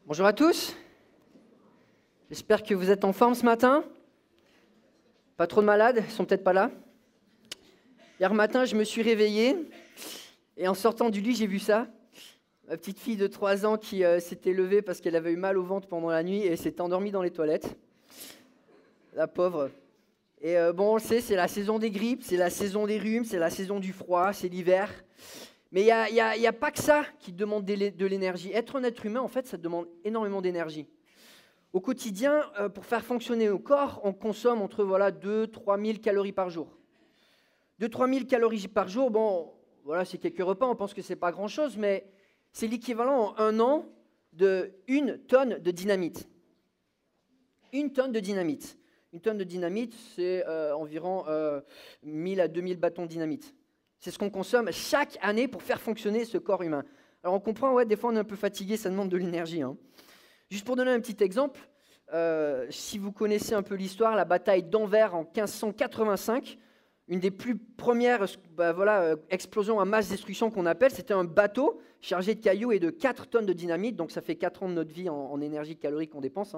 Bonjour à tous, j'espère que vous êtes en forme ce matin. Pas trop de malades, ils sont peut-être pas là. Hier matin, je me suis réveillé et en sortant du lit, j'ai vu ça. Ma petite fille de 3 ans qui s'était levée parce qu'elle avait eu mal au ventre pendant la nuit et s'était endormie dans les toilettes. La pauvre. Et bon, on le sait, c'est la saison des grippes, c'est la saison des rhumes, c'est la saison du froid, c'est l'hiver. Mais il n'y a pas que ça qui demande de l'énergie. Être un être humain, en fait, ça demande énormément d'énergie. Au quotidien, pour faire fonctionner nos corps, on consomme entre 2-3 000 calories par jour. 2-3 000 calories par jour, bon, voilà, c'est quelques repas, on pense que ce n'est pas grand-chose, mais c'est l'équivalent en 1 an de 1 tonne de dynamite. 1 tonne de dynamite. 1 tonne de dynamite, c'est environ 1000 à 2000 bâtons de dynamite. C'est ce qu'on consomme chaque année pour faire fonctionner ce corps humain. Alors on comprend, ouais, des fois on est un peu fatigué, ça demande de l'énergie. Juste pour donner un petit exemple, si vous connaissez un peu l'histoire, la bataille d'Anvers en 1585, une des plus premières explosions à masse destruction qu'on appelle, c'était un bateau chargé de cailloux et de 4 tonnes de dynamite, donc ça fait 4 ans de notre vie en énergie calorique qu'on dépense,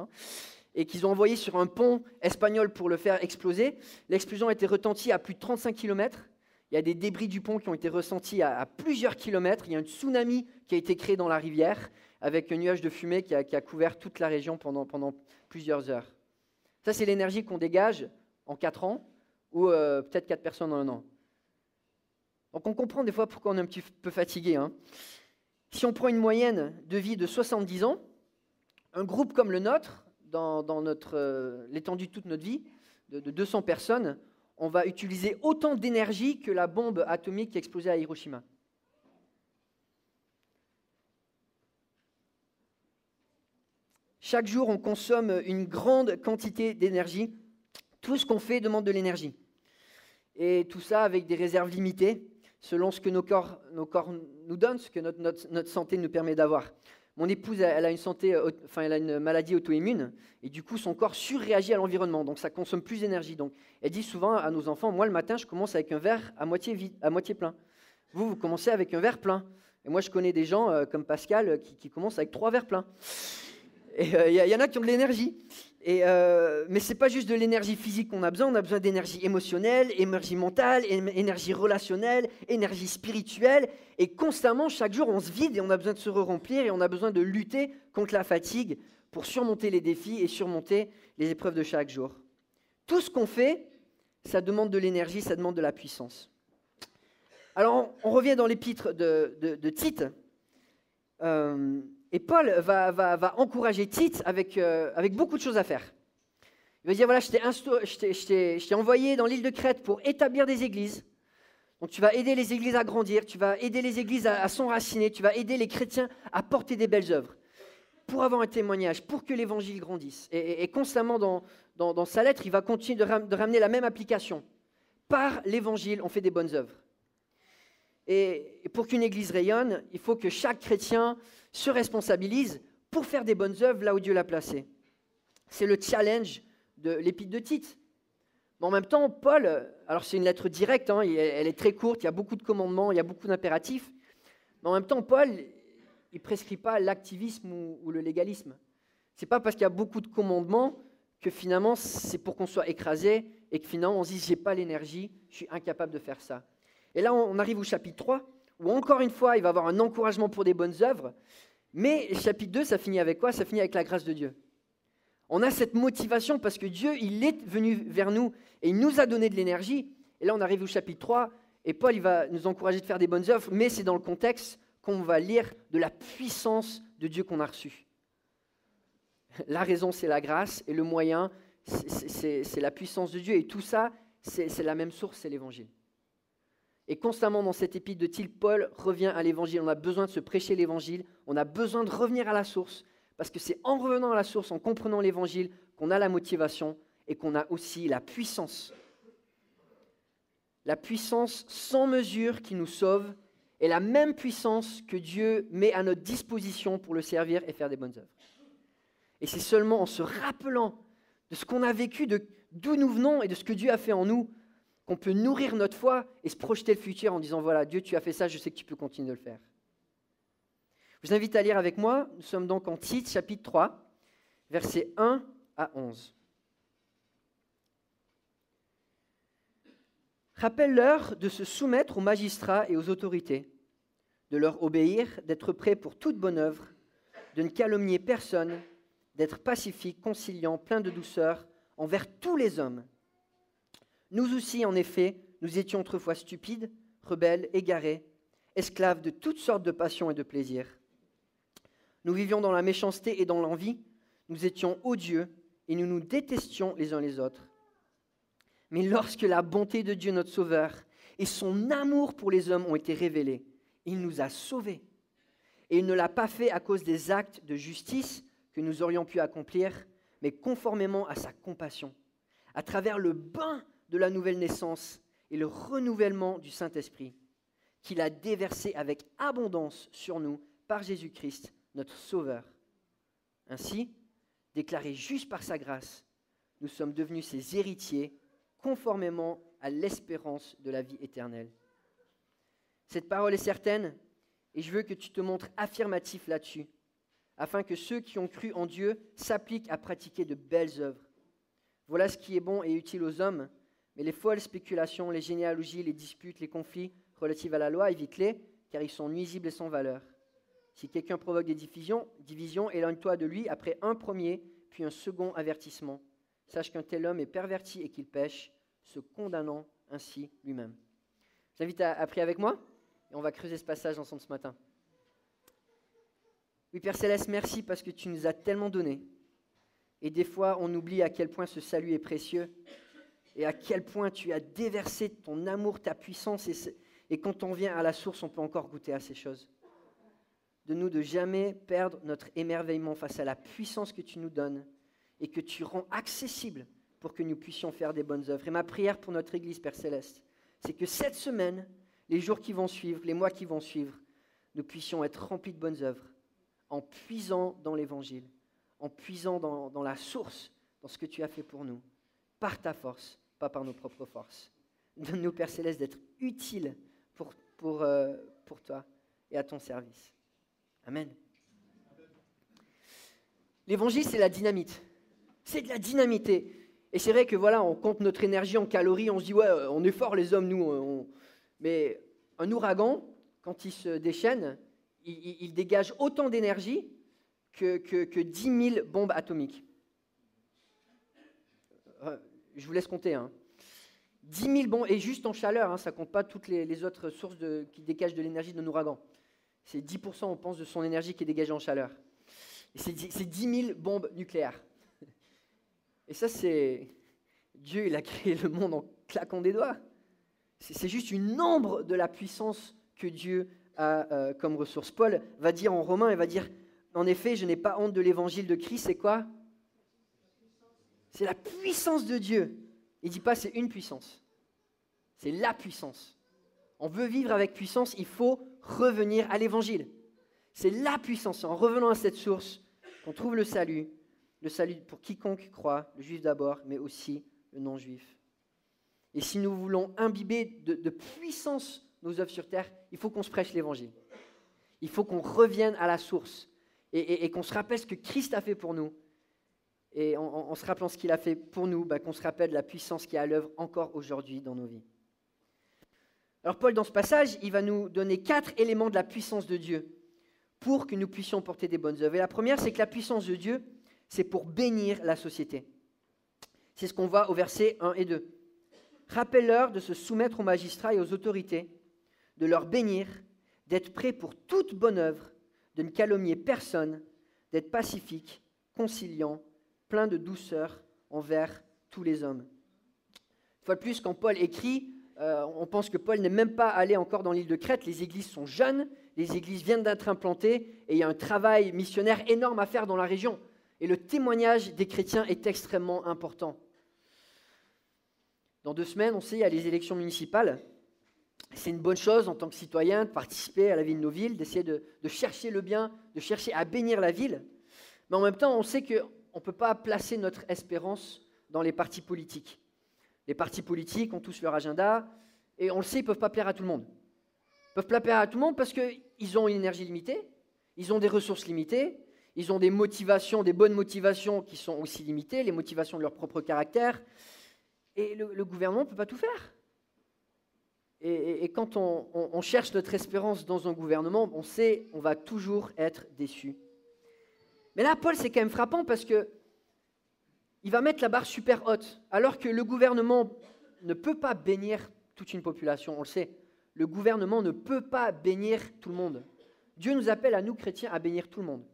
et qu'ils ont envoyé sur un pont espagnol pour le faire exploser. L'explosion a été retentie à plus de 35 km. Il y a des débris du pont qui ont été ressentis à plusieurs kilomètres. Il y a un tsunami qui a été créé dans la rivière avec un nuage de fumée qui a couvert toute la région pendant plusieurs heures. Ça, c'est l'énergie qu'on dégage en 4 ans ou peut-être 4 personnes en 1 an. Donc on comprend des fois pourquoi on est un petit peu fatigué. Si on prend une moyenne de vie de 70 ans, un groupe comme le nôtre, dans l'étendue de toute notre vie, de 200 personnes, on va utiliser autant d'énergie que la bombe atomique qui a explosé à Hiroshima. Chaque jour, on consomme une grande quantité d'énergie. Tout ce qu'on fait demande de l'énergie. Et tout ça avec des réserves limitées, selon ce que nos corps nous donnent, ce que notre santé nous permet d'avoir. Mon épouse, elle a une maladie auto-immune, et du coup, son corps surréagit à l'environnement, donc ça consomme plus d'énergie. Donc, elle dit souvent à nos enfants, moi, le matin, je commence avec un verre à moitié vide, à moitié plein. Vous commencez avec un verre plein. Et moi, je connais des gens comme Pascal qui commencent avec 3 verres pleins. Et il y en a qui ont de l'énergie. Mais ce n'est pas juste de l'énergie physique qu'on a besoin d'énergie émotionnelle, énergie mentale, énergie relationnelle, énergie spirituelle. Et constamment, chaque jour, on se vide et on a besoin de se remplir et on a besoin de lutter contre la fatigue pour surmonter les défis et surmonter les épreuves de chaque jour. Tout ce qu'on fait, ça demande de l'énergie, ça demande de la puissance. Alors, on revient dans l'épître de Tite. Et Paul va encourager Tite avec beaucoup de choses à faire. Il va dire, voilà, je t'ai envoyé dans l'île de Crète pour établir des églises. Donc tu vas aider les églises à grandir, tu vas aider les églises à s'enraciner, tu vas aider les chrétiens à porter des belles œuvres, pour avoir un témoignage, pour que l'évangile grandisse. Et constamment dans sa lettre, il va continuer de ramener la même application. Par l'évangile, on fait des bonnes œuvres. Et pour qu'une église rayonne, il faut que chaque chrétien se responsabilise pour faire des bonnes œuvres là où Dieu l'a placé. C'est le challenge de l'épître de Tite. Mais en même temps, Paul, alors c'est une lettre directe, elle est très courte, il y a beaucoup de commandements, il y a beaucoup d'impératifs. Mais en même temps, Paul, il ne prescrit pas l'activisme ou le légalisme. Ce n'est pas parce qu'il y a beaucoup de commandements que finalement c'est pour qu'on soit écrasé et que finalement on se dise « j'ai pas l'énergie, je suis incapable de faire ça ». Et là, on arrive au chapitre 3, où encore une fois, il va y avoir un encouragement pour des bonnes œuvres. Mais le chapitre 2, ça finit avec quoi? Ça finit avec la grâce de Dieu. On a cette motivation parce que Dieu, il est venu vers nous et il nous a donné de l'énergie. Et là, on arrive au chapitre 3, et Paul, il va nous encourager de faire des bonnes œuvres, mais c'est dans le contexte qu'on va lire de la puissance de Dieu qu'on a reçue. La raison, c'est la grâce, et le moyen, c'est la puissance de Dieu. Et tout ça, c'est la même source, c'est l'évangile. Et constamment dans cette épître de Tite, Paul revient à l'évangile. On a besoin de se prêcher l'évangile, on a besoin de revenir à la source, parce que c'est en revenant à la source, en comprenant l'évangile, qu'on a la motivation et qu'on a aussi la puissance. La puissance sans mesure qui nous sauve est la même puissance que Dieu met à notre disposition pour le servir et faire des bonnes œuvres. Et c'est seulement en se rappelant de ce qu'on a vécu, d'où nous venons et de ce que Dieu a fait en nous, qu'on peut nourrir notre foi et se projeter le futur en disant, voilà, Dieu, tu as fait ça, je sais que tu peux continuer de le faire. Je vous invite à lire avec moi. Nous sommes donc en Tite, chapitre 3, versets 1 à 11. Rappelle-leur de se soumettre aux magistrats et aux autorités, de leur obéir, d'être prêts pour toute bonne œuvre, de ne calomnier personne, d'être pacifique, conciliant, plein de douceur envers tous les hommes. Nous aussi, en effet, nous étions autrefois stupides, rebelles, égarés, esclaves de toutes sortes de passions et de plaisirs. Nous vivions dans la méchanceté et dans l'envie, nous étions odieux et nous nous détestions les uns les autres. Mais lorsque la bonté de Dieu notre Sauveur et son amour pour les hommes ont été révélés, il nous a sauvés. Et il ne l'a pas fait à cause des actes de justice que nous aurions pu accomplir, mais conformément à sa compassion, à travers le bain de la nouvelle naissance et le renouvellement du Saint-Esprit, qu'il a déversé avec abondance sur nous par Jésus-Christ, notre Sauveur. Ainsi, déclarés justes par sa grâce, nous sommes devenus ses héritiers, conformément à l'espérance de la vie éternelle. Cette parole est certaine, et je veux que tu te montres affirmatif là-dessus, afin que ceux qui ont cru en Dieu s'appliquent à pratiquer de belles œuvres. Voilà ce qui est bon et utile aux hommes, mais les folles spéculations, les généalogies, les disputes, les conflits relatifs à la loi, évite-les, car ils sont nuisibles et sans valeur. Si quelqu'un provoque des divisions, éloigne-toi de lui après un premier, puis un second avertissement. Sache qu'un tel homme est perverti et qu'il pêche, se condamnant ainsi lui-même. Je t'invite à prier avec moi, et on va creuser ce passage ensemble ce matin. Oui, Père Céleste, merci parce que tu nous as tellement donné. Et des fois, on oublie à quel point ce salut est précieux et à quel point tu as déversé ton amour, ta puissance. Et quand on vient à la source, on peut encore goûter à ces choses. De nous de jamais perdre notre émerveillement face à la puissance que tu nous donnes et que tu rends accessible pour que nous puissions faire des bonnes œuvres. Et ma prière pour notre Église, Père Céleste, c'est que cette semaine, les jours qui vont suivre, les mois qui vont suivre, nous puissions être remplis de bonnes œuvres en puisant dans l'Évangile, en puisant dans la source, dans ce que tu as fait pour nous, par ta force, pas par nos propres forces. Donne-nous, Père Céleste, d'être utiles pour toi et à ton service. Amen. L'Évangile, c'est la dynamite. C'est de la dynamite. Et c'est vrai que voilà, on compte notre énergie en calories, on se dit, ouais, on est forts les hommes, nous. Mais un ouragan, quand il se déchaîne, il dégage autant d'énergie que 10 000 bombes atomiques. Je vous laisse compter. 10 000 bombes, et juste en chaleur, ça ne compte pas toutes les autres sources qui dégagent de l'énergie d'un ouragan. C'est 10%, on pense, de son énergie qui est dégagée en chaleur. Et c'est 10 000 bombes nucléaires. Et ça, c'est... Dieu, il a créé le monde en claquant des doigts. C'est juste une ombre de la puissance que Dieu a comme ressource. Paul va dire en Romains, il va dire, en effet, je n'ai pas honte de l'évangile de Christ, c'est quoi? C'est la puissance de Dieu. Il ne dit pas c'est une puissance, c'est la puissance. On veut vivre avec puissance, il faut revenir à l'évangile. C'est la puissance, en revenant à cette source, qu'on trouve le salut pour quiconque croit, le juif d'abord, mais aussi le non-juif. Et si nous voulons imbiber de puissance nos œuvres sur terre, il faut qu'on se prêche l'évangile. Il faut qu'on revienne à la source et qu'on se rappelle ce que Christ a fait pour nous. Et en se rappelant ce qu'il a fait pour nous, qu'on se rappelle de la puissance qui est à l'œuvre encore aujourd'hui dans nos vies. Alors Paul, dans ce passage, il va nous donner 4 éléments de la puissance de Dieu pour que nous puissions porter des bonnes œuvres. Et la première, c'est que la puissance de Dieu, c'est pour bénir la société. C'est ce qu'on voit au versets 1 et 2. Rappelle-leur de se soumettre aux magistrats et aux autorités, de leur bénir, d'être prêts pour toute bonne œuvre, de ne calomnier personne, d'être pacifique, conciliant, plein de douceur envers tous les hommes. Une fois de plus, quand Paul écrit, on pense que Paul n'est même pas allé encore dans l'île de Crète. Les églises sont jeunes, les églises viennent d'être implantées et il y a un travail missionnaire énorme à faire dans la région. Et le témoignage des chrétiens est extrêmement important. Dans 2 semaines, on sait, il y a les élections municipales. C'est une bonne chose en tant que citoyen de participer à la vie de nos villes, d'essayer de chercher le bien, de chercher à bénir la ville. Mais en même temps, on sait qu'on ne peut pas placer notre espérance dans les partis politiques. Les partis politiques ont tous leur agenda et on le sait, ils ne peuvent pas plaire à tout le monde. Ils ne peuvent pas plaire à tout le monde parce qu'ils ont une énergie limitée, Ils ont des ressources limitées, ils ont des motivations, des bonnes motivations qui sont aussi limitées, les motivations de leur propre caractère. Et le gouvernement ne peut pas tout faire. Et quand on cherche notre espérance dans un gouvernement, on sait on va toujours être déçu. Mais là, Paul, c'est quand même frappant parce que il va mettre la barre super haute, alors que le gouvernement ne peut pas bénir toute une population, on le sait. Le gouvernement ne peut pas bénir tout le monde. Dieu nous appelle à nous, chrétiens, à bénir tout le monde.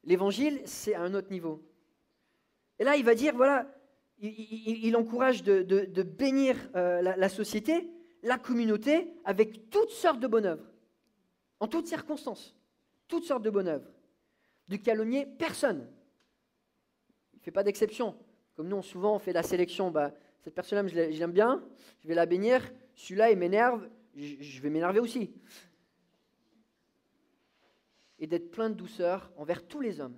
L'évangile, c'est à un autre niveau. Et là, il va dire, voilà, il encourage de bénir la société, la communauté, avec toutes sortes de bonnes œuvres, en toutes circonstances, toutes sortes de bonnes œuvres. De calomnier personne. Il ne fait pas d'exception. Comme nous, souvent, on fait la sélection. Cette personne-là, je l'aime bien, je vais la bénir. Celui-là, il m'énerve, je vais m'énerver aussi. Et d'être plein de douceur envers tous les hommes.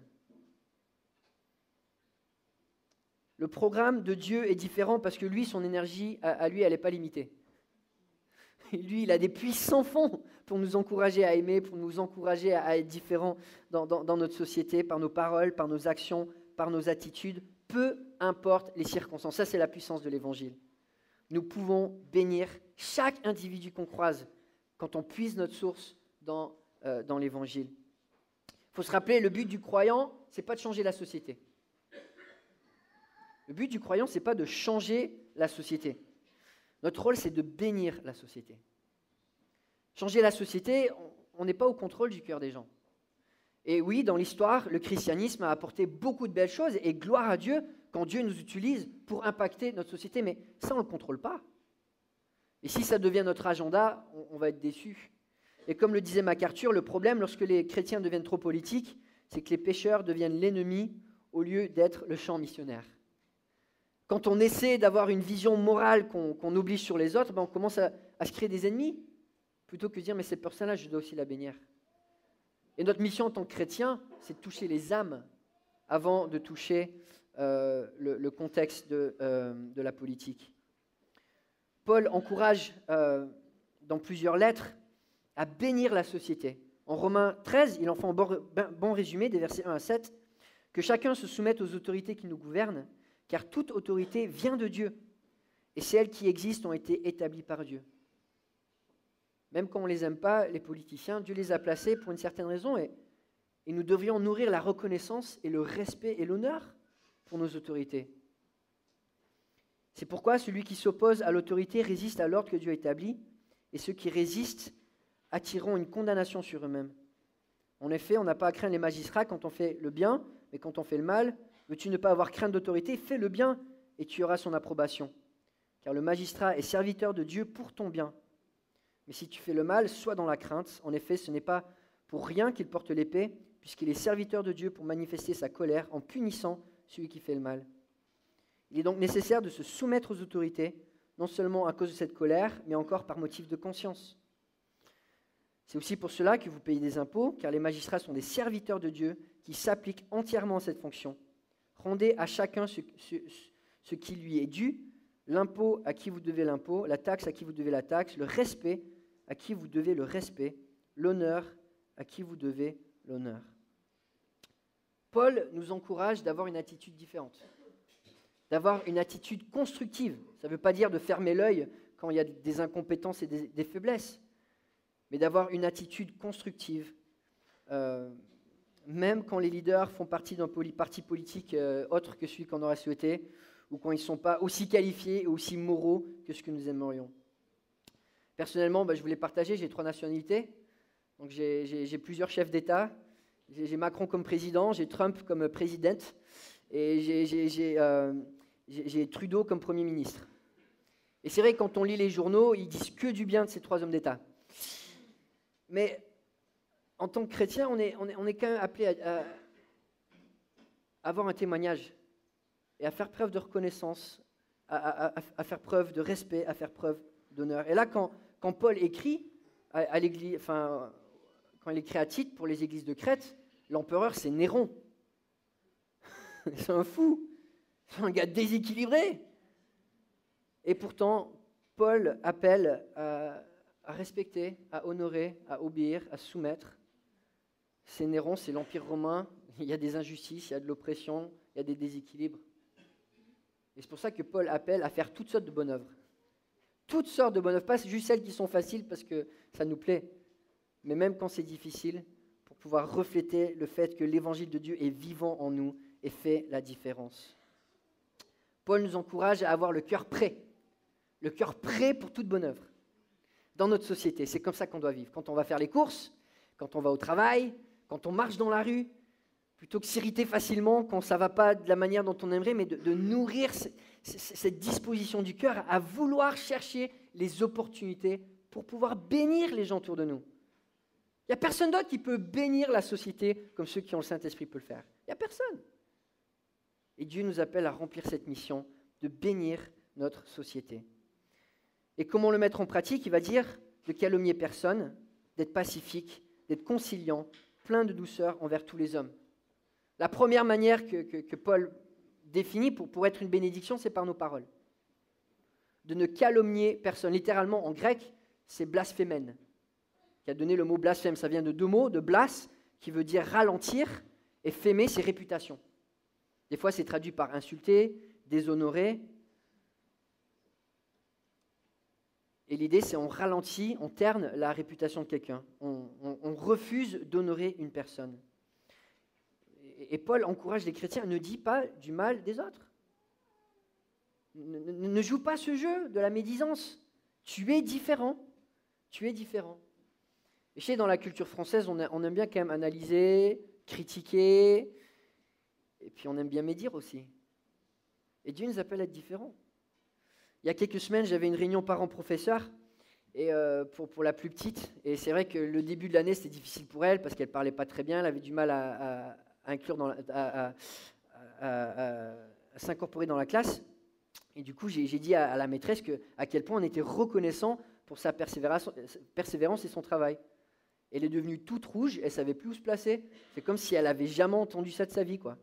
Le programme de Dieu est différent parce que lui, son énergie, à lui, elle n'est pas limitée. Et lui, il a des puits sans fond pour nous encourager à aimer, pour nous encourager à être différents dans notre société, par nos paroles, par nos actions, par nos attitudes, peu importe les circonstances. Ça, c'est la puissance de l'Évangile. Nous pouvons bénir chaque individu qu'on croise quand on puise notre source dans l'Évangile. Il faut se rappeler, le but du croyant, ce n'est pas de changer la société. Le but du croyant, ce n'est pas de changer la société. Notre rôle, c'est de bénir la société. Changer la société, on n'est pas au contrôle du cœur des gens. Et oui, dans l'histoire, le christianisme a apporté beaucoup de belles choses, et gloire à Dieu quand Dieu nous utilise pour impacter notre société, mais ça, on ne le contrôle pas. Et si ça devient notre agenda, on va être déçus. Et comme le disait MacArthur, le problème lorsque les chrétiens deviennent trop politiques, c'est que les pécheurs deviennent l'ennemi au lieu d'être le champ missionnaire. Quand on essaie d'avoir une vision morale qu'on oblige sur les autres, on commence à se créer des ennemis, plutôt que de dire, mais cette personne-là, je dois aussi la bénir. Et notre mission en tant que chrétien, c'est de toucher les âmes avant de toucher le contexte de la politique. Paul encourage dans plusieurs lettres à bénir la société. En Romains 13, il en fait un bon résumé des versets 1 à 7, que chacun se soumette aux autorités qui nous gouvernent, car toute autorité vient de Dieu, et celles qui existent ont été établies par Dieu. Même quand on ne les aime pas, les politiciens, Dieu les a placés pour une certaine raison, et nous devrions nourrir la reconnaissance et le respect et l'honneur pour nos autorités. C'est pourquoi celui qui s'oppose à l'autorité résiste à l'ordre que Dieu a établi, et ceux qui résistent attireront une condamnation sur eux-mêmes. En effet, on n'a pas à craindre les magistrats quand on fait le bien, mais quand on fait le mal, veux-tu ne pas avoir crainte d'autorité? Fais le bien et tu auras son approbation. Car le magistrat est serviteur de Dieu pour ton bien. Mais si tu fais le mal, sois dans la crainte. En effet, ce n'est pas pour rien qu'il porte l'épée, puisqu'il est serviteur de Dieu pour manifester sa colère en punissant celui qui fait le mal. Il est donc nécessaire de se soumettre aux autorités, non seulement à cause de cette colère, mais encore par motif de conscience. C'est aussi pour cela que vous payez des impôts, car les magistrats sont des serviteurs de Dieu qui s'appliquent entièrement à cette fonction. Rendez à chacun ce qui lui est dû, l'impôt à qui vous devez l'impôt, la taxe à qui vous devez la taxe, le respect à qui vous devez le respect, l'honneur à qui vous devez l'honneur. Paul nous encourage d'avoir une attitude différente, d'avoir une attitude constructive. Ça ne veut pas dire de fermer l'œil quand il y a des incompétences et des faiblesses, mais d'avoir une attitude constructive, même quand les leaders font partie d'un parti politique autre que celui qu'on aurait souhaité, ou quand ils ne sont pas aussi qualifiés et aussi moraux que ce que nous aimerions. Personnellement, je voulais partager, j'ai 3 nationalités, donc j'ai plusieurs chefs d'État, j'ai Macron comme président, j'ai Trump comme présidente, et j'ai Trudeau comme Premier ministre. Et c'est vrai que quand on lit les journaux, ils disent que du bien de ces 3 hommes d'État. Mais en tant que chrétien, on est quand même appelé à avoir un témoignage et à faire preuve de reconnaissance, à faire preuve de respect, à faire preuve d'honneur. Et là, quand Paul écrit à l'église, quand il écrit à Tite pour les églises de Crète, l'empereur c'est Néron. C'est un fou, c'est un gars déséquilibré. Et pourtant, Paul appelle à respecter, à honorer, à obéir, à se soumettre. C'est Néron, c'est l'Empire romain, il y a des injustices, il y a de l'oppression, il y a des déséquilibres. Et c'est pour ça que Paul appelle à faire toutes sortes de bonnes œuvres. Toutes sortes de bonnes œuvres, pas juste celles qui sont faciles parce que ça nous plaît, mais même quand c'est difficile, pour pouvoir refléter le fait que l'évangile de Dieu est vivant en nous et fait la différence. Paul nous encourage à avoir le cœur prêt pour toute bonne œuvre dans notre société. C'est comme ça qu'on doit vivre. Quand on va faire les courses, quand on va au travail, quand on marche dans la rue, plutôt que s'irriter facilement quand ça ne va pas de la manière dont on aimerait, mais de nourrir cette disposition du cœur à vouloir chercher les opportunités pour pouvoir bénir les gens autour de nous. Il n'y a personne d'autre qui peut bénir la société comme ceux qui ont le Saint-Esprit peuvent le faire. Il n'y a personne. Et Dieu nous appelle à remplir cette mission de bénir notre société. Et comment le mettre en pratique? Il va dire de calomnier personne, d'être pacifique, d'être conciliant, plein de douceur envers tous les hommes. La première manière que Paul définit pour être une bénédiction, c'est par nos paroles. De ne calomnier personne. Littéralement, en grec, c'est blasphémène, qui a donné le mot blasphème. Ça vient de deux mots, de blas, qui veut dire ralentir, et phémé, c'est réputation. Des fois, c'est traduit par insulter, déshonorer. Et l'idée, c'est on ralentit, on terne la réputation de quelqu'un. On refuse d'honorer une personne. Et Paul encourage les chrétiens, ne dis pas du mal des autres. Ne joue pas ce jeu de la médisance. Tu es différent. Tu es différent. Et je sais, dans la culture française, on aime bien quand même analyser, critiquer, et puis on aime bien médire aussi. Et Dieu nous appelle à être différents. Il y a quelques semaines, j'avais une réunion parents-professeurs et pour la plus petite. Et c'est vrai que le début de l'année, c'était difficile pour elle parce qu'elle ne parlait pas très bien. Elle avait du mal à inclure, à s'incorporer dans la classe. Et du coup, j'ai dit à la maîtresse à quel point on était reconnaissant pour sa persévérance et son travail. Elle est devenue toute rouge, elle ne savait plus où se placer. C'est comme si elle n'avait jamais entendu ça de sa vie, quoi.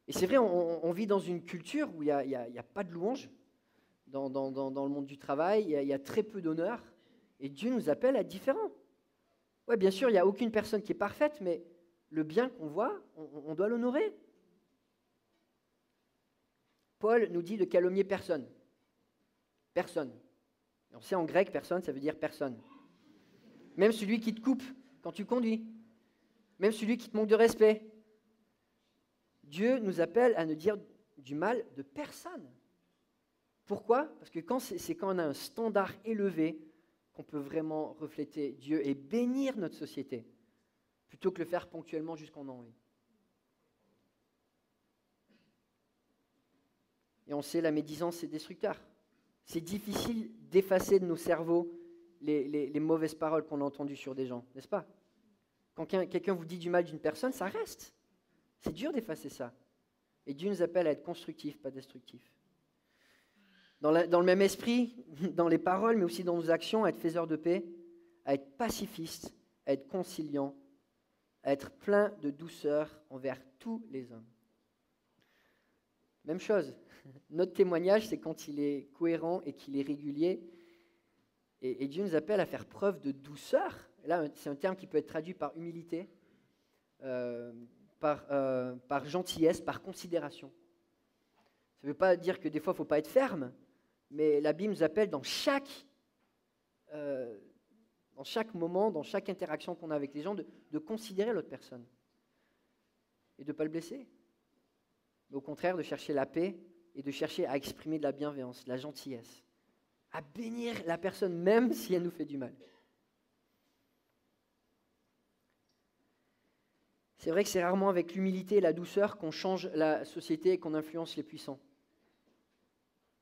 Et c'est vrai, on vit dans une culture où il n'y a pas de louange. Dans le monde du travail, il y a très peu d'honneur, et Dieu nous appelle à être différents. Oui, bien sûr, il n'y a aucune personne qui est parfaite, mais le bien qu'on voit, on doit l'honorer. Paul nous dit de calomnier personne. Personne. Et on sait en grec, personne, ça veut dire personne. Même celui qui te coupe quand tu conduis. Même celui qui te manque de respect. Dieu nous appelle à ne dire du mal de personne. Pourquoi? Parce que c'est quand on a un standard élevé qu'on peut vraiment refléter Dieu et bénir notre société, plutôt que le faire ponctuellement jusqu'on a envie. Et on sait, la médisance, c'est destructeur. C'est difficile d'effacer de nos cerveaux les mauvaises paroles qu'on a entendues sur des gens, n'est-ce pas? Quand quelqu'un vous dit du mal d'une personne, ça reste. C'est dur d'effacer ça. Et Dieu nous appelle à être constructifs, pas destructifs. Dans le même esprit, dans les paroles, mais aussi dans nos actions, à être faiseurs de paix, à être pacifistes, à être conciliants, à être plein de douceur envers tous les hommes. Même chose, notre témoignage, c'est quand il est cohérent et qu'il est régulier. Et Dieu nous appelle à faire preuve de douceur. Et là, c'est un terme qui peut être traduit par humilité, par gentillesse, par considération. Ça ne veut pas dire que des fois, il ne faut pas être ferme, mais la Bible nous appelle dans chaque moment, dans chaque interaction qu'on a avec les gens, de considérer l'autre personne et de ne pas le blesser. Mais au contraire, de chercher la paix et de chercher à exprimer de la bienveillance, de la gentillesse, à bénir la personne même si elle nous fait du mal. C'est vrai que c'est rarement avec l'humilité et la douceur qu'on change la société et qu'on influence les puissants.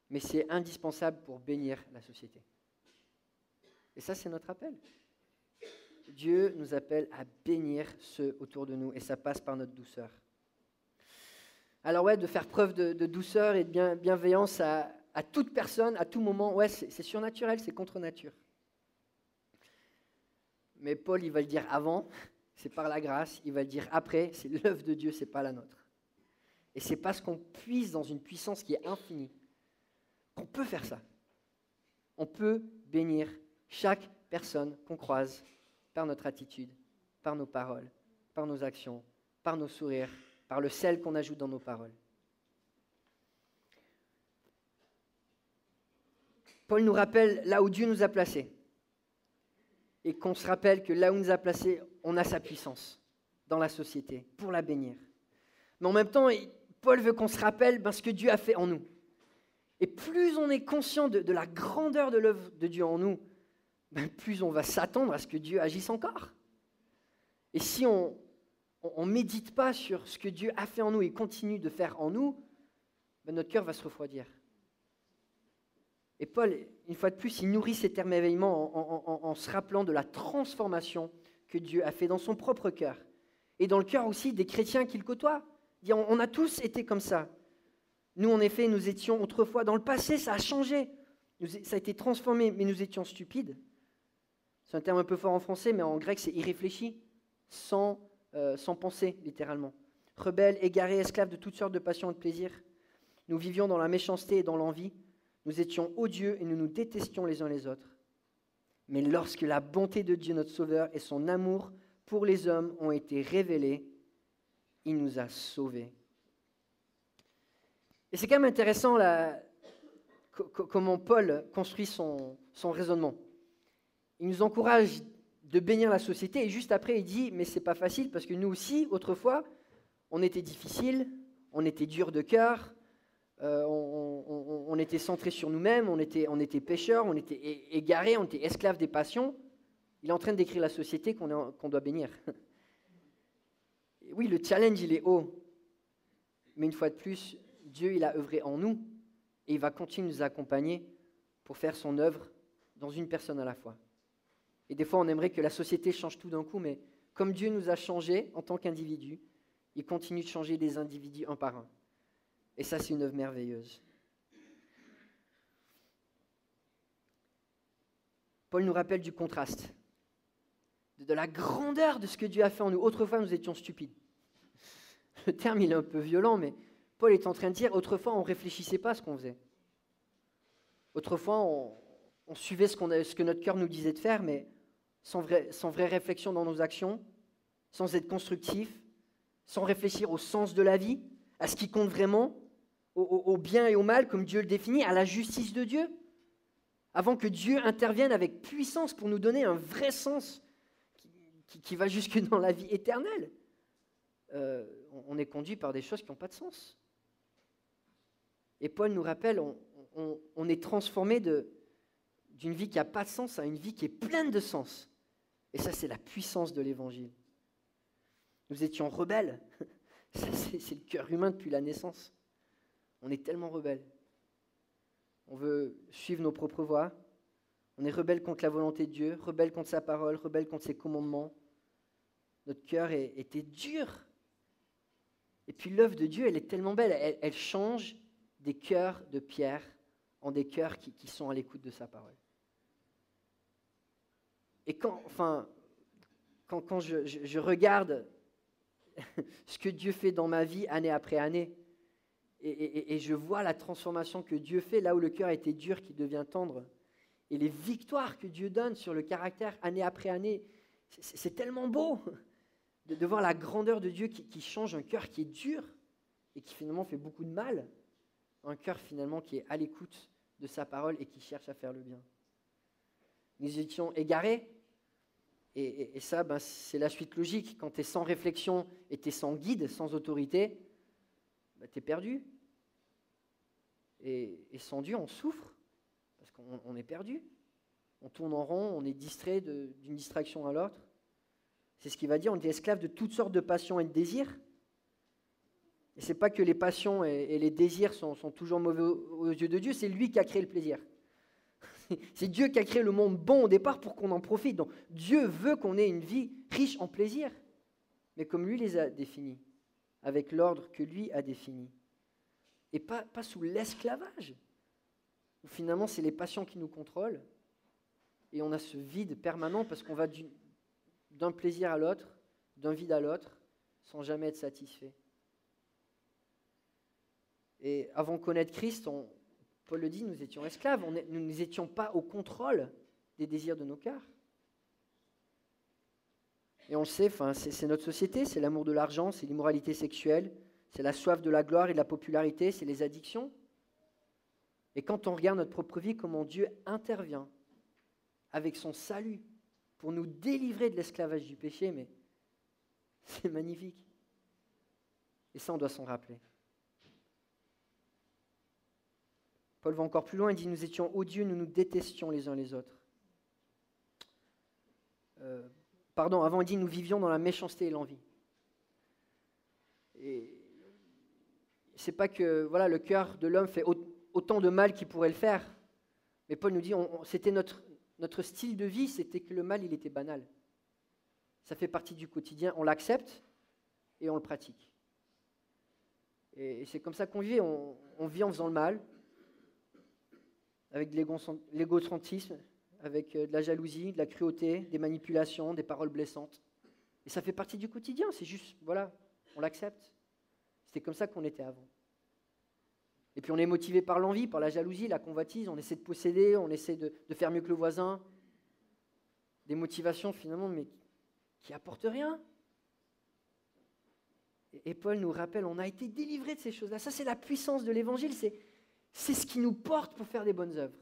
Mais c'est indispensable pour bénir la société. Et ça, c'est notre appel. Dieu nous appelle à bénir ceux autour de nous, et ça passe par notre douceur. Alors ouais, de faire preuve de douceur et de bienveillance à toute personne, à tout moment, ouais, c'est surnaturel, c'est contre nature. Mais Paul, il va le dire avant, c'est par la grâce, il va le dire après, c'est l'œuvre de Dieu, c'est pas la nôtre. Et c'est parce qu'on puise dans une puissance qui est infinie qu'on peut faire ça. On peut bénir chaque personne qu'on croise par notre attitude, par nos paroles, par nos actions, par nos sourires, par le sel qu'on ajoute dans nos paroles. Paul nous rappelle là où Dieu nous a placés et qu'on se rappelle que là où il nous a placés, on a sa puissance dans la société pour la bénir. Mais en même temps, Paul veut qu'on se rappelle ce que Dieu a fait en nous. Et plus on est conscient de la grandeur de l'œuvre de Dieu en nous, plus on va s'attendre à ce que Dieu agisse encore. Et si on ne médite pas sur ce que Dieu a fait en nous et continue de faire en nous, notre cœur va se refroidir. Et Paul, une fois de plus, il nourrit cet émerveillement en se rappelant de la transformation que Dieu a fait dans son propre cœur. Et dans le cœur aussi des chrétiens qu'il côtoie. On a tous été comme ça. Nous, en effet, nous étions autrefois, dans le passé, ça a changé. Ça a été transformé, mais nous étions stupides. C'est un terme un peu fort en français, mais en grec, c'est irréfléchi, sans penser, littéralement. Rebelles, égarés, esclaves de toutes sortes de passions et de plaisirs. Nous vivions dans la méchanceté et dans l'envie. Nous étions odieux et nous nous détestions les uns les autres. Mais lorsque la bonté de Dieu, notre Sauveur, et son amour pour les hommes ont été révélés, il nous a sauvés. Et c'est quand même intéressant comment Paul construit son raisonnement. Il nous encourage de bénir la société et juste après il dit « mais c'est pas facile parce que nous aussi, autrefois, on était difficiles, on était durs de cœur, on était centrés sur nous-mêmes, on était pécheurs, on était égarés, on était esclaves des passions. » Il est en train de décrire la société qu'on doit bénir. Oui, le challenge, il est haut. Mais une fois de plus, Dieu, il a œuvré en nous et il va continuer de nous accompagner pour faire son œuvre dans une personne à la fois. Et des fois, on aimerait que la société change tout d'un coup, mais comme Dieu nous a changés en tant qu'individus, il continue de changer des individus un par un. Et ça, c'est une œuvre merveilleuse. Paul nous rappelle du contraste, de la grandeur de ce que Dieu a fait en nous. Autrefois, nous étions stupides. Le terme, il est un peu violent, mais Paul est en train de dire, autrefois, on ne réfléchissait pas à ce qu'on faisait. Autrefois, on suivait ce que notre cœur nous disait de faire, mais sans vraie réflexion dans nos actions, sans être constructif, sans réfléchir au sens de la vie, à ce qui compte vraiment, au bien et au mal, comme Dieu le définit, à la justice de Dieu, avant que Dieu intervienne avec puissance pour nous donner un vrai sens qui va jusque dans la vie éternelle. On est conduit par des choses qui n'ont pas de sens. Et Paul nous rappelle, on est transformé d'une vie qui n'a pas de sens à une vie qui est pleine de sens. Et ça, c'est la puissance de l'Évangile. Nous étions rebelles. Ça, c'est le cœur humain depuis la naissance. On est tellement rebelles. On veut suivre nos propres voies. On est rebelle contre la volonté de Dieu, rebelle contre sa parole, rebelle contre ses commandements. Notre cœur était dur. Et puis l'œuvre de Dieu, elle est tellement belle. Elle change des cœurs de pierre en des cœurs qui sont à l'écoute de sa parole. Et quand je regarde ce que Dieu fait dans ma vie année après année, et je vois la transformation que Dieu fait là où le cœur était dur, qui devient tendre, et les victoires que Dieu donne sur le caractère année après année, c'est tellement beau de voir la grandeur de Dieu qui change un cœur qui est dur et qui finalement fait beaucoup de mal, un cœur finalement qui est à l'écoute de sa parole et qui cherche à faire le bien. Nous étions égarés, et ça, c'est la suite logique. Quand tu es sans réflexion et tu es sans guide, sans autorité, tu es perdu. Et sans Dieu, on souffre, parce qu'on est perdu. On tourne en rond, on est distrait d'une distraction à l'autre. C'est ce qu'il va dire, on est esclave de toutes sortes de passions et de désirs. Et ce n'est pas que les passions et les désirs sont toujours mauvais aux yeux de Dieu, c'est lui qui a créé le plaisir. C'est Dieu qui a créé le monde bon au départ pour qu'on en profite. Donc Dieu veut qu'on ait une vie riche en plaisir, mais comme lui les a définis, avec l'ordre que lui a défini. Et pas sous l'esclavage, où finalement c'est les passions qui nous contrôlent, et on a ce vide permanent parce qu'on va d'un plaisir à l'autre, d'un vide à l'autre, sans jamais être satisfait. Et avant de connaître Christ, Paul le dit, nous étions esclaves, nous n'étions pas au contrôle des désirs de nos cœurs. Et on le sait, c'est notre société, c'est l'amour de l'argent, c'est l'immoralité sexuelle, c'est la soif de la gloire et de la popularité, c'est les addictions. Et quand on regarde notre propre vie, comment Dieu intervient avec son salut pour nous délivrer de l'esclavage du péché, mais c'est magnifique. Et ça, on doit s'en rappeler. Paul va encore plus loin, il dit « Nous étions odieux, nous nous détestions les uns les autres. » Avant il dit « Nous vivions dans la méchanceté et l'envie. » Et c'est pas que le cœur de l'homme fait autant de mal qu'il pourrait le faire, mais Paul nous dit c'était notre style de vie, c'était que le mal, il était banal. Ça fait partie du quotidien, on l'accepte et on le pratique. Et c'est comme ça qu'on vit, on vit en faisant le mal, avec de l'égocentrisme, avec de la jalousie, de la cruauté, des manipulations, des paroles blessantes. Et ça fait partie du quotidien, c'est juste, on l'accepte. C'était comme ça qu'on était avant. Et puis on est motivé par l'envie, par la jalousie, la convoitise, on essaie de posséder, on essaie de faire mieux que le voisin. Des motivations finalement, mais qui n'apportent rien. Et Paul nous rappelle, on a été délivrés de ces choses-là. Ça, c'est la puissance de l'Évangile, c'est ce qui nous porte pour faire des bonnes œuvres.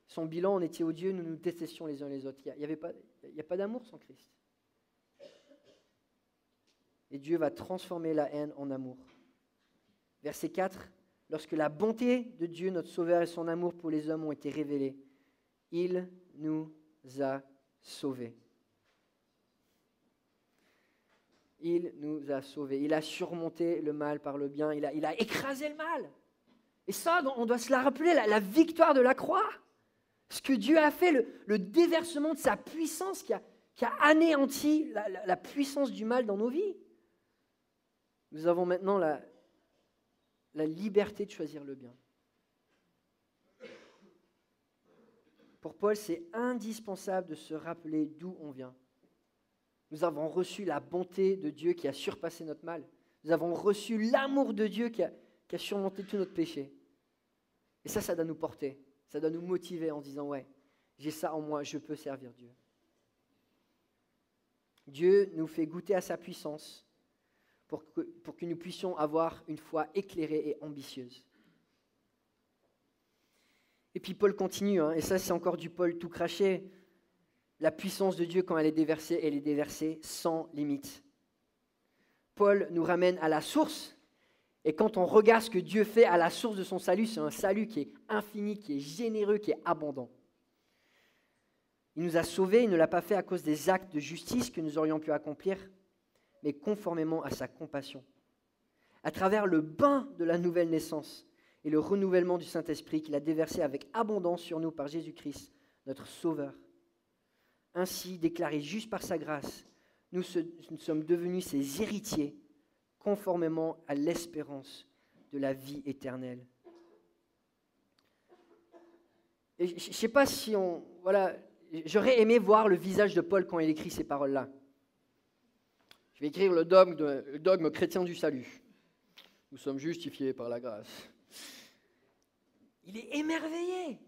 Son bilan, on était odieux, nous nous détestions les uns les autres. Il n'y a pas d'amour sans Christ. Et Dieu va transformer la haine en amour. Verset 4, lorsque la bonté de Dieu, notre Sauveur, et son amour pour les hommes ont été révélés, il nous a sauvés. Il nous a sauvés. Il a surmonté le mal par le bien. Il a écrasé le mal. Et ça, on doit se la rappeler, la victoire de la croix. Ce que Dieu a fait, le déversement de sa puissance qui a anéanti la puissance du mal dans nos vies. Nous avons maintenant la liberté de choisir le bien. Pour Paul, c'est indispensable de se rappeler d'où on vient. Nous avons reçu la bonté de Dieu qui a surpassé notre mal. Nous avons reçu l'amour de Dieu qui a surmonté tout notre péché. Et ça doit nous porter. Ça doit nous motiver en disant « Ouais, j'ai ça en moi, je peux servir Dieu. » Dieu nous fait goûter à sa puissance pour que nous puissions avoir une foi éclairée et ambitieuse. Et puis Paul continue, et ça c'est encore du Paul tout craché. La puissance de Dieu, quand elle est déversée sans limite. Paul nous ramène à la source, et quand on regarde ce que Dieu fait à la source de son salut, c'est un salut qui est infini, qui est généreux, qui est abondant. Il nous a sauvés, il ne l'a pas fait à cause des actes de justice que nous aurions pu accomplir, mais conformément à sa compassion. À travers le bain de la nouvelle naissance et le renouvellement du Saint-Esprit qu'il a déversé avec abondance sur nous par Jésus-Christ, notre Sauveur. Ainsi, déclarés justes par sa grâce, nous sommes devenus ses héritiers, conformément à l'espérance de la vie éternelle. Et je ne sais pas si j'aurais aimé voir le visage de Paul quand il écrit ces paroles-là. Je vais écrire le dogme chrétien du salut. Nous sommes justifiés par la grâce. Il est émerveillé.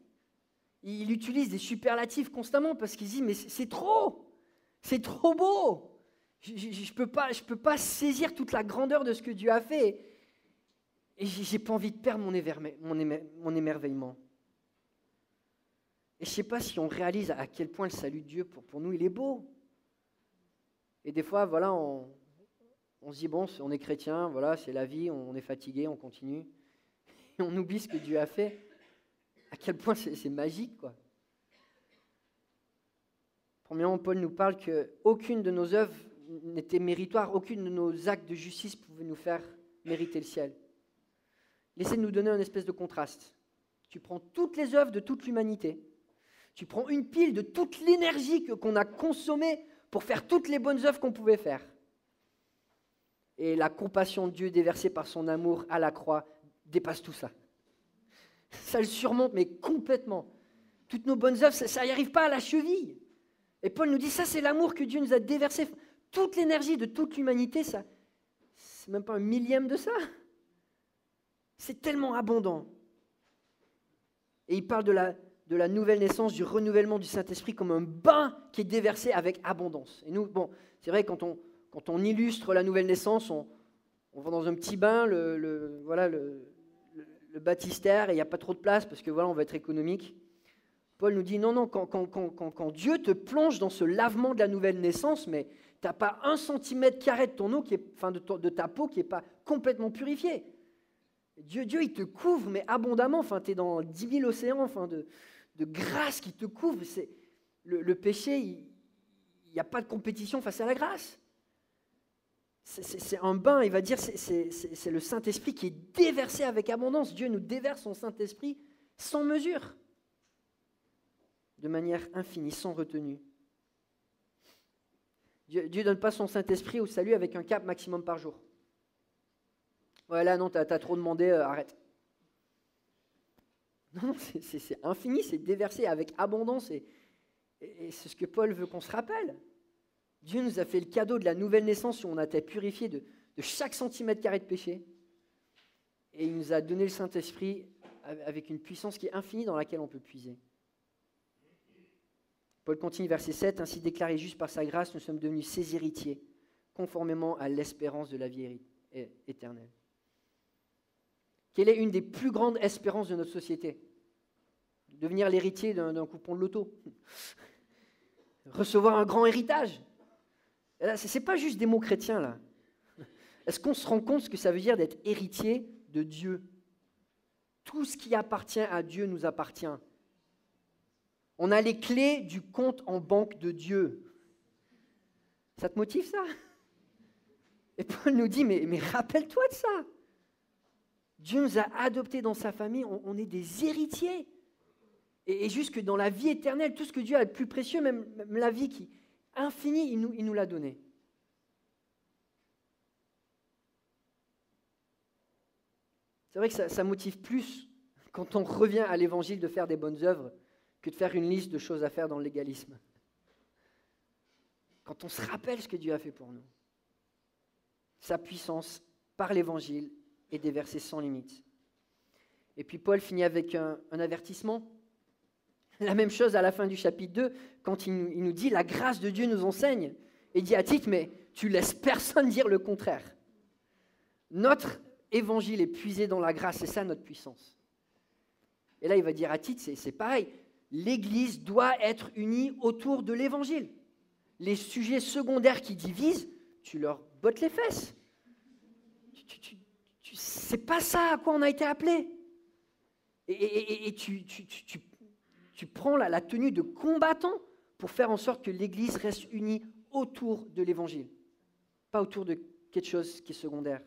Il utilise des superlatifs constamment parce qu'il dit « mais c'est trop beau. Je peux pas saisir toute la grandeur de ce que Dieu a fait. Et j'ai pas envie de perdre mon émerveillement. » Et je ne sais pas si on réalise à quel point le salut de Dieu, pour nous, il est beau. Et des fois, on se dit, bon, on est chrétien, c'est la vie, on est fatigué, on continue. Et on oublie ce que Dieu a fait. À quel point c'est magique, quoi. Premièrement, Paul nous parle qu'aucune de nos œuvres n'était méritoire, aucune de nos actes de justice pouvait nous faire mériter le ciel. Il essaie de nous donner un espèce de contraste. Tu prends toutes les œuvres de toute l'humanité, tu prends une pile de toute l'énergie qu'on a consommée pour faire toutes les bonnes œuvres qu'on pouvait faire. Et la compassion de Dieu déversée par son amour à la croix dépasse tout ça. Ça le surmonte, mais complètement. Toutes nos bonnes œuvres, ça n'y arrive pas à la cheville. Et Paul nous dit, ça c'est l'amour que Dieu nous a déversé. Toute l'énergie de toute l'humanité, ça, c'est même pas un millième de ça. C'est tellement abondant. Et il parle de de la nouvelle naissance, du renouvellement du Saint-Esprit comme un bain qui est déversé avec abondance. Et nous, bon, c'est vrai, quand on illustre la nouvelle naissance, on va dans un petit bain, le baptistère, et il n'y a pas trop de place parce que voilà, on va être économique. Paul nous dit non, quand Dieu te plonge dans ce lavement de la nouvelle naissance, mais tu n'as pas 1 centimètre carré de ton eau, de ta peau qui n'est pas complètement purifiée. Dieu, il te couvre, mais abondamment. Enfin, tu es dans 10 000 océans de grâce qui te couvre. Le péché, il n'y a pas de compétition face à la grâce. C'est un bain, il va dire, c'est le Saint-Esprit qui est déversé avec abondance. Dieu nous déverse son Saint-Esprit sans mesure, de manière infinie, sans retenue. Dieu ne donne pas son Saint-Esprit au salut avec un cap maximum par jour. Ouais, là, non, t'as trop demandé, arrête. Non, c'est infini, c'est déversé avec abondance. Et c'est ce que Paul veut qu'on se rappelle. Dieu nous a fait le cadeau de la nouvelle naissance où on a été purifié de chaque centimètre carré de péché. Et il nous a donné le Saint-Esprit avec une puissance qui est infinie dans laquelle on peut puiser. Paul continue, verset 7, « Ainsi déclaré juste par sa grâce, nous sommes devenus ses héritiers, conformément à l'espérance de la vie éternelle. » Quelle est une des plus grandes espérances de notre société? Devenir l'héritier d'un coupon de loto. Recevoir un grand héritage. Ce n'est pas juste des mots chrétiens, là. Est-ce qu'on se rend compte ce que ça veut dire d'être héritier de Dieu? Tout ce qui appartient à Dieu nous appartient. On a les clés du compte en banque de Dieu. Ça te motive, ça? Et Paul nous dit, mais rappelle-toi de ça. Dieu nous a adoptés dans sa famille, on est des héritiers. Et jusque dans la vie éternelle, tout ce que Dieu a de plus précieux, même la vie qui est infinie, il nous l'a donné. C'est vrai que ça motive plus, quand on revient à l'évangile, de faire des bonnes œuvres, que de faire une liste de choses à faire dans le légalisme. Quand on se rappelle ce que Dieu a fait pour nous, sa puissance par l'évangile est déversée sans limite. Et puis Paul finit avec un avertissement. La même chose à la fin du chapitre 2, quand il nous dit « La grâce de Dieu nous enseigne ». Et il dit à Tite « Mais tu laisses personne dire le contraire. » Notre évangile est puisé dans la grâce, c'est ça notre puissance. Et là, il va dire à Tite, c'est pareil. L'Église doit être unie autour de l'Évangile. Les sujets secondaires qui divisent, tu leur bottes les fesses. C'est pas ça à quoi on a été appelé. Et tu prends la tenue de combattant pour faire en sorte que l'Église reste unie autour de l'Évangile, pas autour de quelque chose qui est secondaire.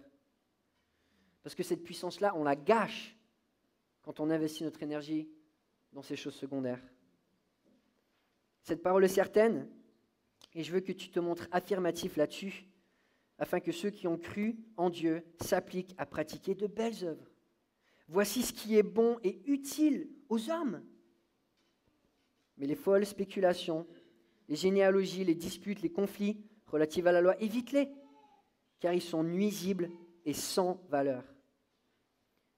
Parce que cette puissance-là, on la gâche quand on investit notre énergie dans ces choses secondaires. Cette parole est certaine, et je veux que tu te montres affirmatif là-dessus, afin que ceux qui ont cru en Dieu s'appliquent à pratiquer de belles œuvres. Voici ce qui est bon et utile aux hommes. Mais les folles spéculations, les généalogies, les disputes, les conflits relatifs à la loi, évite-les, car ils sont nuisibles et sans valeur.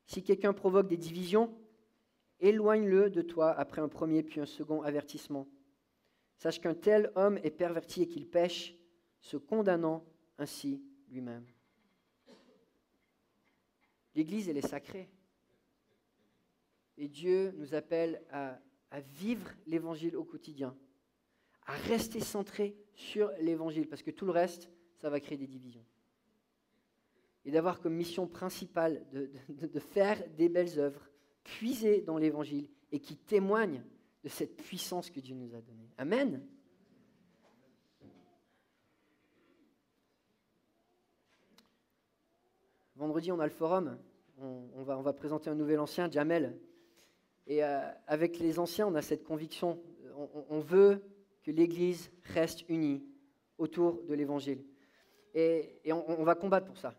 Si quelqu'un provoque des divisions, éloigne-le de toi après un premier puis un second avertissement. Sache qu'un tel homme est perverti et qu'il pêche, se condamnant ainsi lui-même. L'Église, elle est sacrée. Et Dieu nous appelle à vivre l'Évangile au quotidien, à rester centré sur l'Évangile, parce que tout le reste, ça va créer des divisions. Et d'avoir comme mission principale de faire des belles œuvres, puisées dans l'Évangile, et qui témoignent de cette puissance que Dieu nous a donnée. Amen. Vendredi, on a le forum. On va présenter un nouvel ancien, Jamel. Et avec les anciens, on a cette conviction. On veut que l'Église reste unie autour de l'Évangile. Et on va combattre pour ça.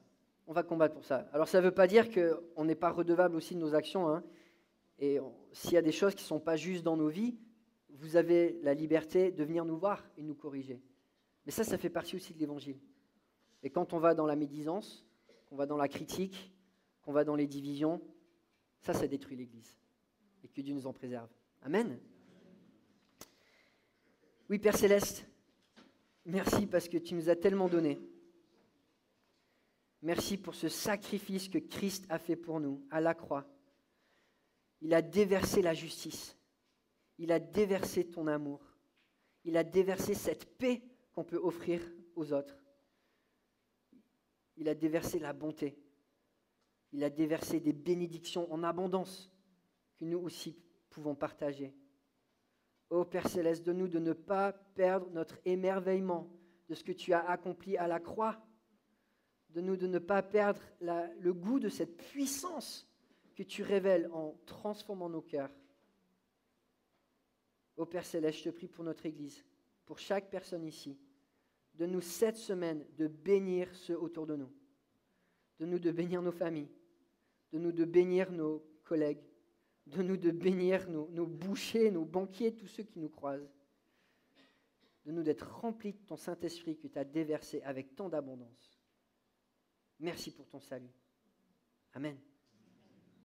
On va combattre pour ça. Alors, ça ne veut pas dire qu'on n'est pas redevable aussi de nos actions. Hein. Et s'il y a des choses qui ne sont pas justes dans nos vies, vous avez la liberté de venir nous voir et nous corriger. Mais ça fait partie aussi de l'Évangile. Et quand on va dans la médisance, qu'on va dans la critique, qu'on va dans les divisions, ça détruit l'Église. Et que Dieu nous en préserve. Amen. Oui, Père Céleste, merci parce que tu nous as tellement donné. Merci pour ce sacrifice que Christ a fait pour nous à la croix. Il a déversé la justice. Il a déversé ton amour. Il a déversé cette paix qu'on peut offrir aux autres. Il a déversé la bonté. Il a déversé des bénédictions en abondance que nous aussi pouvons partager. Ô Père Céleste, donne-nous de ne pas perdre notre émerveillement de ce que tu as accompli à la croix. Donne-nous de ne pas perdre le goût de cette puissance que tu révèles en transformant nos cœurs. Ô Père Céleste, je te prie pour notre Église, pour chaque personne ici. Donne-nous cette semaine de bénir ceux autour de nous. Donne-nous de bénir nos familles. Donne-nous de bénir nos collègues. Donne-nous de bénir nos bouchers, nos banquiers, tous ceux qui nous croisent. Donne-nous d'être remplis de ton Saint-Esprit que tu as déversé avec tant d'abondance. Merci pour ton salut. Amen.